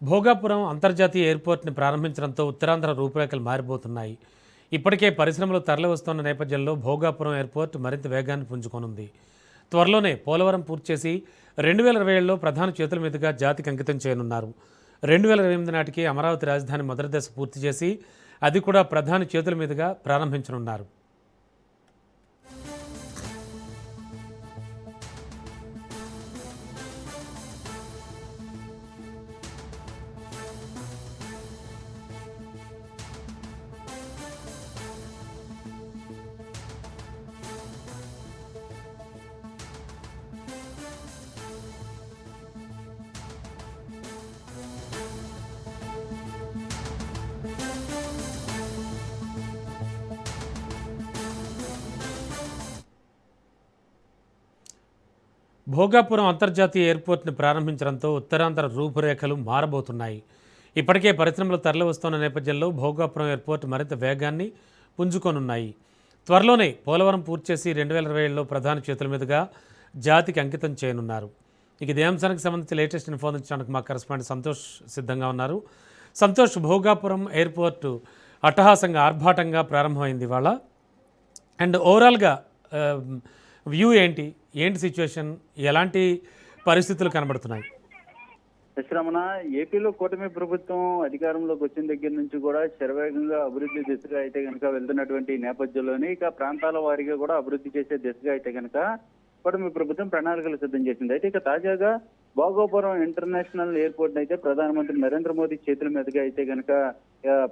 భోగాపురం అంతర్జాతీయ ఎయిర్పోర్ట్ని ప్రారంభించడంతో ఉత్తరాంధ్ర రూపురేఖలు మారిపోతున్నాయి. ఇప్పటికే పరిశ్రమలు తరలివస్తున్న నేపథ్యంలో భోగాపురం ఎయిర్పోర్ట్ మరింత వేగాన్ని పుంజుకోనుంది. త్వరలోనే పోలవరం పూర్తి చేసి 2027లో ప్రధాని చేతుల మీదుగా జాతికి అంకితం చేయనున్నారు. 2028 నాటికి అమరావతి రాజధాని మొదటి దశ పూర్తి చేసి అది కూడా ప్రధాని చేతుల మీదుగా ప్రారంభించనున్నారు. భోగాపురం అంతర్జాతీయ ఎయిర్పోర్ట్ని ప్రారంభించడంతో ఉత్తరాంధ్ర రూపురేఖలు మారబోతున్నాయి. ఇప్పటికే పరిశ్రమలు తరలివస్తున్న నేపథ్యంలో భోగాపురం ఎయిర్పోర్ట్ మరింత వేగాన్ని పుంజుకోనున్నాయి. త్వరలోనే పోలవరం పూర్తి చేసి 2027లో ప్రధాని చేతుల మీదుగా జాతికి అంకితం చేయనున్నారు. ఇక ఇదే అంశానికి సంబంధించి లేటెస్ట్ ఇన్ఫో అందించడానికి మా కరెస్పాండెంట్ సంతోష్ సిద్ధంగా ఉన్నారు. సంతోష్, భోగాపురం ఎయిర్పోర్టు అట్టహాసంగా ఆర్భాటంగా ప్రారంభమైంది ఇవాళ. అండ్ ఓవరాల్గా వ్యూ ఏంటి ఏంటి సిచ్యువేషన్, ఎలాంటి పరిస్థితులు కనబడుతున్నాయి? రమణ, ఏపీలో కూటమి ప్రభుత్వం అధికారంలోకి వచ్చిన దగ్గర నుంచి కూడా శరవేగంగా అభివృద్ధి దిశగా అయితే కనుక వెళ్తున్నటువంటి నేపథ్యంలోనే ఇక ప్రాంతాల వారీగా కూడా అభివృద్ధి చేసే దిశగా అయితే కనుక కూటమి ప్రభుత్వం ప్రణాళికలు సిద్ధం చేసింది. అయితే ఇక తాజాగా భోగాపురం ఇంటర్నేషనల్ ఎయిర్పోర్ట్ అయితే ప్రధానమంత్రి నరేంద్ర మోదీ చేతుల మీదుగా అయితే కనుక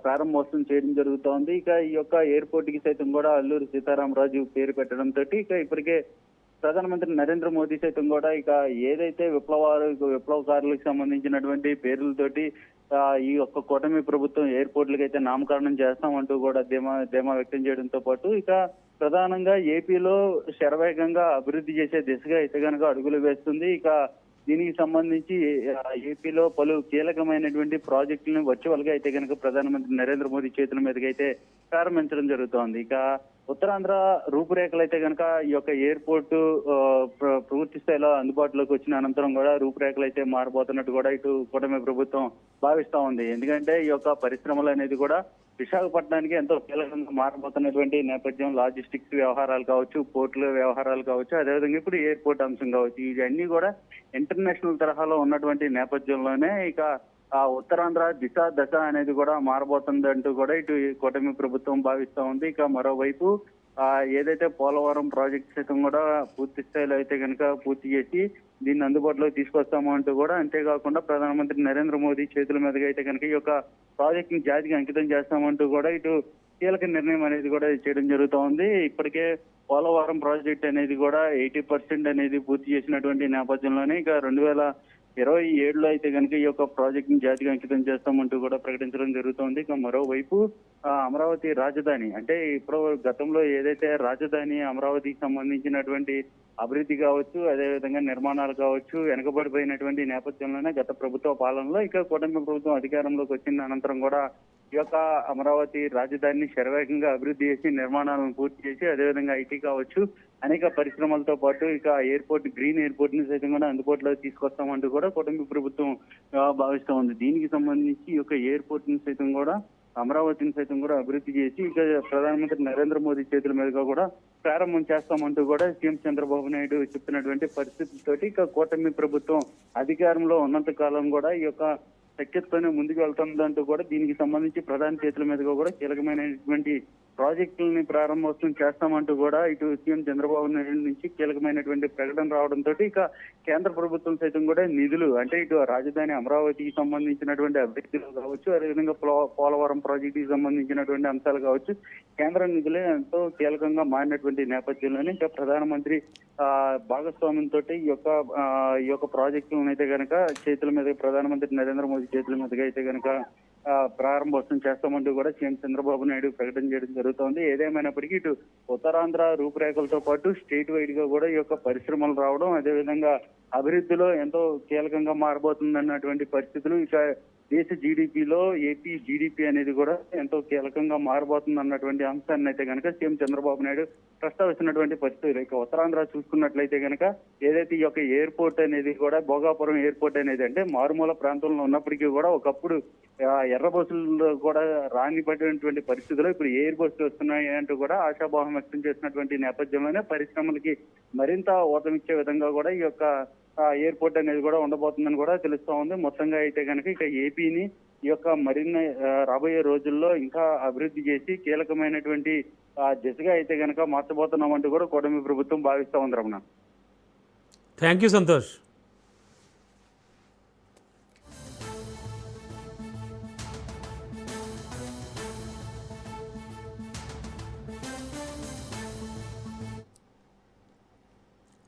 ప్రారంభోత్సవం చేయడం జరుగుతోంది. ఇక ఈ యొక్క ఎయిర్పోర్ట్ కి సైతం కూడా అల్లూరి సీతారామరాజు పేరు పెట్టడంతో ఇక ఇప్పటికే ప్రధానమంత్రి నరేంద్ర మోదీ సైతం కూడా ఇక ఏదైతే విప్లవకారులకు సంబంధించినటువంటి పేర్లతోటి ఈ యొక్క కూటమి ప్రభుత్వం ఎయిర్పోర్ట్లకు అయితే నామకరణం చేస్తామంటూ కూడా ధీమా వ్యక్తం చేయడంతో పాటు ఇక ప్రధానంగా ఏపీలో శరవేగంగా అభివృద్ధి చేసే దిశగా అయితే కనుక అడుగులు వేస్తుంది. ఇక దీనికి సంబంధించి ఏపీలో పలు కీలకమైనటువంటి ప్రాజెక్టులను వర్చువల్ గా అయితే కనుక ప్రధానమంత్రి నరేంద్ర మోదీ చేతుల మీదుగా అయితే ప్రారంభించడం జరుగుతోంది. ఇక ఉత్తరాంధ్ర రూపురేఖలు అయితే కనుక ఈ యొక్క ఎయిర్పోర్ట్ పూర్తి స్థాయిలో అందుబాటులోకి వచ్చిన అనంతరం కూడా రూపురేఖలు అయితే మారబోతున్నట్టు కూడా ఇటు కూటమి ప్రభుత్వం భావిస్తా ఉంది. ఎందుకంటే ఈ యొక్క పరిశ్రమలు అనేది కూడా విశాఖపట్నానికి ఎంతో కీలకంగా మారబోతున్నటువంటి నేపథ్యం, లాజిస్టిక్స్ వ్యవహారాలు కావచ్చు, పోర్టుల వ్యవహారాలు కావచ్చు, అదేవిధంగా ఇప్పుడు ఎయిర్పోర్ట్ అంశం కావచ్చు, ఇవన్నీ కూడా ఇంటర్నేషనల్ తరహాలో ఉన్నటువంటి నేపథ్యంలోనే ఇక ఆ ఉత్తరాంధ్ర దశ అనేది కూడా మారబోతుంది అంటూ కూడా ఇటు కూటమి ప్రభుత్వం భావిస్తా ఉంది. ఇక మరోవైపు ఏదైతే పోలవరం ప్రాజెక్ట్ సైతం కూడా పూర్తి స్థాయిలో అయితే కనుక పూర్తి చేసి దీన్ని అందుబాటులోకి తీసుకొస్తాము అంటూ కూడా, అంతేకాకుండా ప్రధానమంత్రి నరేంద్ర మోదీ చేతుల మీదుగా అయితే కనుక ఈ యొక్క ప్రాజెక్ట్ ని జాతికి అంకితం చేస్తామంటూ కూడా ఇటు కీలక నిర్ణయం అనేది కూడా చేయడం జరుగుతూ ఉంది. ఇప్పటికే పోలవరం ప్రాజెక్ట్ అనేది కూడా 80% అనేది పూర్తి చేసినటువంటి నేపథ్యంలోనే ఇక 2027లో అయితే కనుక ఈ యొక్క ప్రాజెక్ట్ ని జాతికి అంకితం చేస్తామంటూ కూడా ప్రకటించడం జరుగుతోంది. ఇక మరోవైపు అమరావతి రాజధాని అంటే ఇప్పుడు గతంలో ఏదైతే రాజధాని అమరావతికి సంబంధించినటువంటి అభివృద్ధి కావచ్చు, అదేవిధంగా నిర్మాణాలు కావచ్చు వెనకబడిపోయినటువంటి నేపథ్యంలోనే గత ప్రభుత్వ పాలనలో ఇక కూటమి ప్రభుత్వం అధికారంలోకి వచ్చిన అనంతరం కూడా ఈ యొక్క అమరావతి రాజధానిని శరవేగంగా అభివృద్ధి చేసి నిర్మాణాలను పూర్తి చేసి అదేవిధంగా ఐటీ కావచ్చు అనేక పరిశ్రమలతో పాటు ఇక ఎయిర్పోర్ట్ గ్రీన్ ఎయిర్పోర్ట్ ని సైతం కూడా అందుబాటులోకి తీసుకొస్తామంటూ కూడా కూటమి ప్రభుత్వం భావిస్తూ ఉంది. దీనికి సంబంధించి ఈ యొక్క ఎయిర్పోర్ట్ ని సైతం కూడా అమరావతిని సైతం కూడా అభివృద్ధి చేసి ఇక ప్రధానమంత్రి నరేంద్ర మోదీ చేతుల మీదుగా కూడా ప్రారంభం చేస్తామంటూ కూడా సీఎం చంద్రబాబు నాయుడు చెప్తున్నటువంటి పరిస్థితులతోటి ఇక కూటమి ప్రభుత్వం అధికారంలో ఉన్నంత కాలం కూడా ఈ యొక్క సఖ్యతతోనే ముందుకు వెళ్తుందంటూ కూడా దీనికి సంబంధించి ప్రధాని చేతుల మీదుగా కూడా కీలకమైనటువంటి ప్రాజెక్టులని ప్రారంభోత్సవం చేస్తామంటూ కూడా ఇటు సీఎం చంద్రబాబు నాయుడు నుంచి కీలకమైనటువంటి ప్రకటన రావడంతో ఇక కేంద్ర ప్రభుత్వం సైతం కూడా నిధులు అంటే ఇటు రాజధాని అమరావతికి సంబంధించినటువంటి అభ్యర్థులు కావచ్చు, అదేవిధంగా పోలవరం ప్రాజెక్టుకి సంబంధించినటువంటి అంశాలు కావచ్చు, కేంద్ర నిధులే ఎంతో కీలకంగా మారినటువంటి నేపథ్యంలోనే ఇంకా ప్రధానమంత్రి భాగస్వామ్యంతో ఈ యొక్క ప్రాజెక్టులను అయితే కనుక చేతుల మీద ప్రధానమంత్రి నరేంద్ర మోదీ చేతుల మీదుగా అయితే కనుక ప్రారంభోత్సవం చేస్తామంటూ కూడా సీఎం చంద్రబాబు నాయుడు ప్రకటన చేయడం జరుగుతోంది. ఏదేమైనప్పటికీ ఇటు ఉత్తరాంధ్ర రూపురేఖలతో పాటు స్టేట్ వైడ్ గా కూడా ఈ యొక్క పరిశ్రమలు రావడం, అదేవిధంగా అభివృద్ధిలో ఎంతో కీలకంగా మారబోతుంది అన్నటువంటి పరిస్థితులు ఇక దేశ జీడిపిలో ఏపీ జీడిపి అనేది కూడా ఎంతో కీలకంగా మారబోతుంది అన్నటువంటి అంశాన్ని అయితే కనుక సీఎం చంద్రబాబు నాయుడు ప్రస్తావిస్తున్నటువంటి పరిస్థితులు. ఇక ఉత్తరాంధ్ర చూసుకున్నట్లయితే కనుక ఏదైతే ఈ యొక్క ఎయిర్పోర్ట్ అనేది కూడా భోగాపురం ఎయిర్పోర్ట్ అనేది అంటే మారుమూల ప్రాంతంలో ఉన్నప్పటికీ కూడా ఒకప్పుడు ఎర్ర బస్సులు కూడా రానిపడినటువంటి పరిస్థితుల్లో ఇప్పుడు ఎయిర్ బస్సులు వస్తున్నాయి అంటూ కూడా ఆశాభావం వ్యక్తం చేసినటువంటి నేపథ్యంలోనే పరిశ్రమలకి మరింత ఊతమిచ్చే విధంగా కూడా ఈ యొక్క ఎయిర్పోర్ట్ అనేది కూడా ఉండబోతుందని కూడా తెలుస్తా ఉంది. మొత్తంగా అయితే కనుక ఇక ఏపీని ఈ యొక్క మరిన్ని రాబోయే రోజుల్లో ఇంకా అభివృద్ధి చేసి కీలకమైనటువంటి దిశగా అయితే కనుక మార్చబోతున్నామంటూ కూడా కూటమి ప్రభుత్వం భావిస్తా ఉంది రమణ. Thank you Santosh.